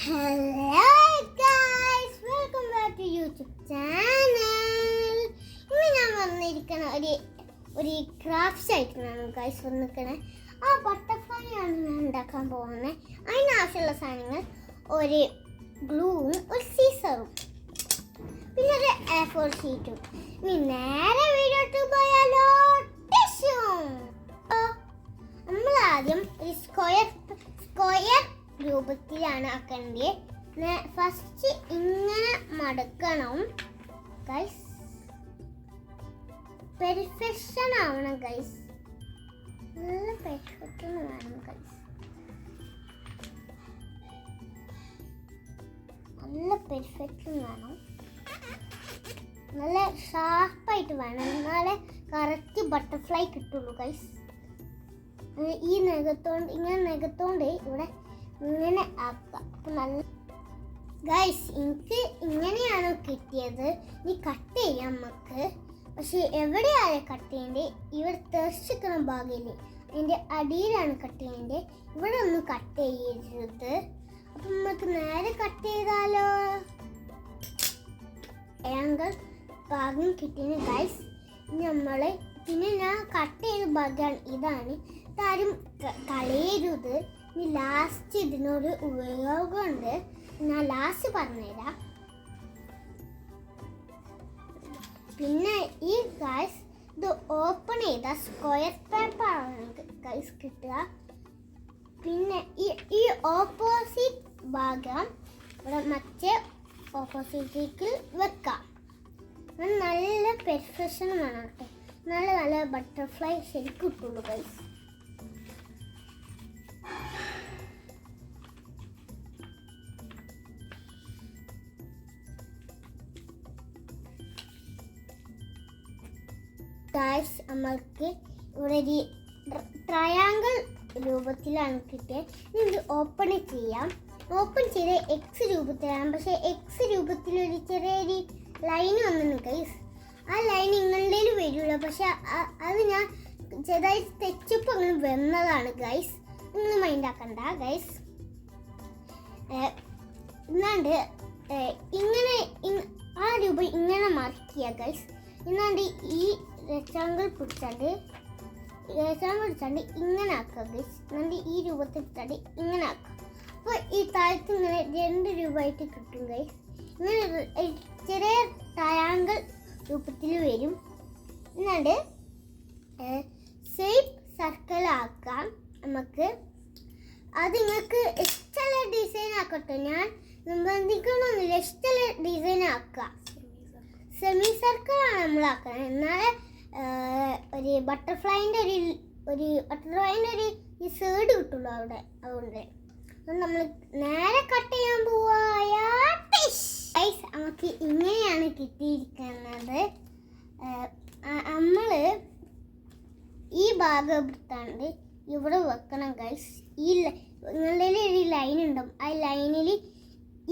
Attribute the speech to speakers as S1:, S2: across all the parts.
S1: Hello guys, welcome back to YouTube channel. ഇന്ന് ഞാൻ വന്നിരിക്കുന്ന ഒരു ക്രാഫ്റ്റ് ആയിട്ടാണ് ഗൈസ് വന്നിരിക്കണേ. ആ ബട്ടർഫ്ലൈ ആണ് ഞാൻ ഉണ്ടാക്കാൻ പോകുന്നത്. അതിനാവശ്യമുള്ള സാധനങ്ങൾ ഒരു ഗ്ലൂവും ഒരു സീസറും പിന്നെ ഒരു A4 ഷീറ്റും. ഇനി നേരെ വീഡിയോട്ട് പോയാലോ. നമ്മൾ ആദ്യം ഒരു സ്ക്വയർ രൂപത്തിലാണ് ആക്കേണ്ടത്. ഫസ്റ്റ് ഇങ്ങനെ മടക്കണം ഗൈസ്. പെർഫെക്ഷൻ ആവണം ഗൈസ്, നല്ല പെർഫെക്ഷൻ വേണം ഗൈസ്, നല്ല പെർഫെക്ഷൻ വേണം, നല്ല ഷാർപ്പായിട്ട് വേണം, എന്നാലേ കറക്റ്റ് ബട്ടർഫ്ലൈ കിട്ടുള്ളൂ ഗൈസ്. ഈ നെഗത്തോണ്ട് ഇവിടെ ഇങ്ങനെ ആക്കാം. അപ്പം നല്ല ഗൈസ് എനിക്ക് ഇങ്ങനെയാണ് കിട്ടിയത്. ഇനി കട്ട് ചെയ്യാം നമുക്ക്. പക്ഷെ എവിടെയാണ് കട്ട് ചെയ്യേണ്ടത്? ഇവിടെ തെറിച്ചിരിക്കുന്ന ഭാഗമില്ലേ, അതിൻ്റെ അടിയിലാണ് കട്ട് ചെയ്യേണ്ടത്. ഇവിടെ ഒന്നും കട്ട് ചെയ്യരുത്. അപ്പം നമുക്ക് നേരെ കട്ട് ചെയ്താലോ. ട്രയാങ്കിൾ ഭാഗം കിട്ടിയ ഗൈസ്. നമ്മൾ പിന്നെ ഞാൻ കട്ട് ചെയ്ത ഭാഗമാണ് ഇതാണ്. ഇതാരും കളയരുത്. ഇനി ലാസ്റ്റ് ഇതിനൊരു ഉപയോഗമുണ്ട്, ഞാൻ ലാസ്റ്റ് പറഞ്ഞുതരാം. പിന്നെ ഈ ഗൈസ് ഇത് ഓപ്പൺ ചെയ്ത സ്ക്വയർ പേപ്പറാണ് ഗൈസ് കിട്ടുക. പിന്നെ ഈ ഓപ്പോസിറ്റ് ഭാഗം ഇവിടെ മറ്റേ ഓപ്പോസിറ്റിലേക്ക് വെക്കാം. നല്ല പെർഫെക്ഷൻ വേണം കേട്ടോ, നല്ല ബട്ടർഫ്ലൈ ശരിക്കും കിട്ടുള്ളൂ ഗൈസ്. ഗൈസ് നമ്മൾക്ക് ഇവിടെ ഒരു ട്രയാങ്കിൾ രൂപത്തിലാണ് കിട്ടിയത്. ഇത് ഓപ്പൺ ചെയ്യാം. ഓപ്പൺ ചെയ്ത് എക്സ് രൂപത്തിലാണ്, പക്ഷേ എക്സ് രൂപത്തിലൊരു ചെറിയൊരു ലൈൻ വന്നു ഗൈസ്. ആ ലൈൻ നിങ്ങളുടെ വരുള്ളൂ, പക്ഷെ അത് ഞാൻ ചെറുതായി തെച്ചപ്പോൾ അങ്ങനെ വന്നതാണ് ഗൈസ്. നിങ്ങൾ മൈൻഡാക്കണ്ട ഗൈസ്. എന്നാണ്ട് ഇങ്ങനെ ആ രൂപം ഇങ്ങനെ മാർക്ക് ചെയ്യുക ഗൈസ്. എന്നാണ്ട് ഈ റെക്റ്റാങ്കിൾ പിടിച്ചാണ്ട് ഇങ്ങനെ ആക്കുക ഗൈസ്. എന്നിട്ട് ഈ രൂപത്തിൽ പിടിച്ചാണ്ട് ഇങ്ങനെ ആക്കുക. അപ്പോൾ ഈ താഴത്ത് ഇങ്ങനെ 2 രൂപയായിട്ട് കിട്ടും ഗൈസ്. ഇങ്ങനെ ചെറിയ ട്രയാങ്കിൾ രൂപത്തിൽ വരും. എന്നിട്ട് ഷേപ്പ് സർക്കിൾ ആക്കാം നമുക്ക്. അത് നിങ്ങൾക്ക് ഇഷ്ടമുള്ള ഡിസൈൻ ആക്കട്ടെ, ഞാൻ നിർബന്ധിക്കണമെന്നില്ല. ഇഷ്ടമുള്ള ഡിസൈൻ ആക്കുക. സെമി സർക്കിളാണ് നമ്മൾ ആക്കുന്നത്. എന്നാലേ ഒരു ബട്ടർഫ്ലൈൻ്റെ ഒരു ഈ സൈഡ് കിട്ടുള്ളൂ അവിടെ. അതുകൊണ്ട് നമ്മൾ നേരെ കട്ട് ചെയ്യാൻ പോവാ. നമുക്ക് ഇങ്ങനെയാണ് കിട്ടിയിരിക്കുന്നത്. നമ്മൾ ഈ ഭാഗം എടുത്താണ്ട് ഇവിടെ വെക്കണം ഗൈസ്. നിങ്ങളുടെ ഒരു ലൈൻ ഉണ്ടാവും, ആ ലൈനിൽ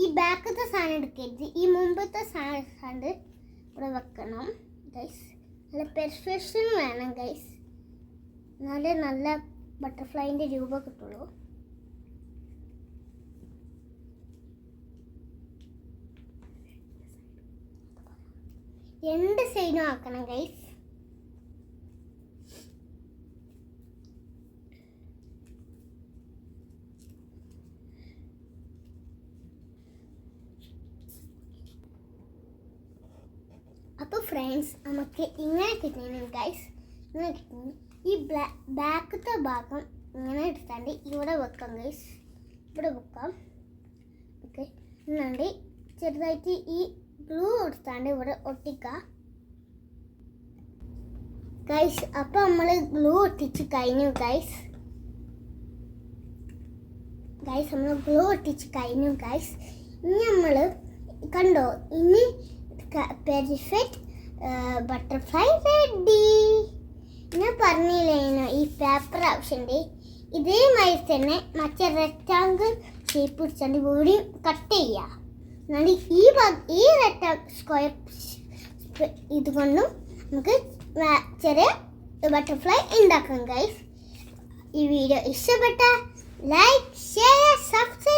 S1: ഈ ബാക്കത്തെ സാധനം എടുക്കരുത്, ഈ മുമ്പത്തെ സാധനം ഇവിടെ വെക്കണം ഗൈസ്. നല്ല പെർഫെക്ഷൻ വേണം ഗൈസ്, നല്ല ബട്ടർഫ്ലൈൻ്റെ രൂപം കിട്ടുള്ളൂ. രണ്ട് സൈഡും ആക്കണം ഗൈസ്. അപ്പോൾ ഫ്രണ്ട്സ് നമുക്ക് ഇങ്ങനെ കിട്ടുന്നു ഗൈസ്. ഇങ്ങനെ കിട്ടുന്നു. ഈ ബാക്കത്തെ ഭാഗം ഇങ്ങനെ എടുത്താണ്ട് ഇവിടെ വെക്കാം ഗൈസ്. ഇവിടെ വെക്കാം. ഓക്കെ, എന്നാണ്ട് ചെറുതായിട്ട് ഈ ഗ്ലൂ എടുത്താണ്ട് ഇവിടെ ഒട്ടിക്കുക ഗൈസ്. അപ്പോൾ നമ്മൾ ഗ്ലൂ ഒട്ടിച്ച് കഴിഞ്ഞു ഗൈസ്. നമ്മൾ ഗ്ലൂ ഒട്ടിച്ച് കഴിഞ്ഞു ഗൈസ്. ഇനി നമ്മൾ കണ്ടോ, ഇനി പെർഫെക്റ്റ് ബട്ടർഫ്ലൈ റെഡി. ഞാൻ പറഞ്ഞില്ലേനോ ഈ പേപ്പർ ആവശ്യമുണ്ട്. ഇതേമാതിരി തന്നെ മറ്റേ റെക്റ്റാങ്കിൾ ഷേപ്പ് പിടിച്ചാണ്ട് കൂടി കട്ട് ചെയ്യുക. എന്നാൽ ഈ സ്ക്വയർ ഇതുകൊണ്ടും നമുക്ക് ചെറിയ ബട്ടർഫ്ലൈ ഉണ്ടാക്കാം ഗൈസ്. ഈ വീഡിയോ ഇഷ്ടപ്പെട്ട ലൈക്ക്, ഷെയർ, സബ്സ്ക്രൈബ്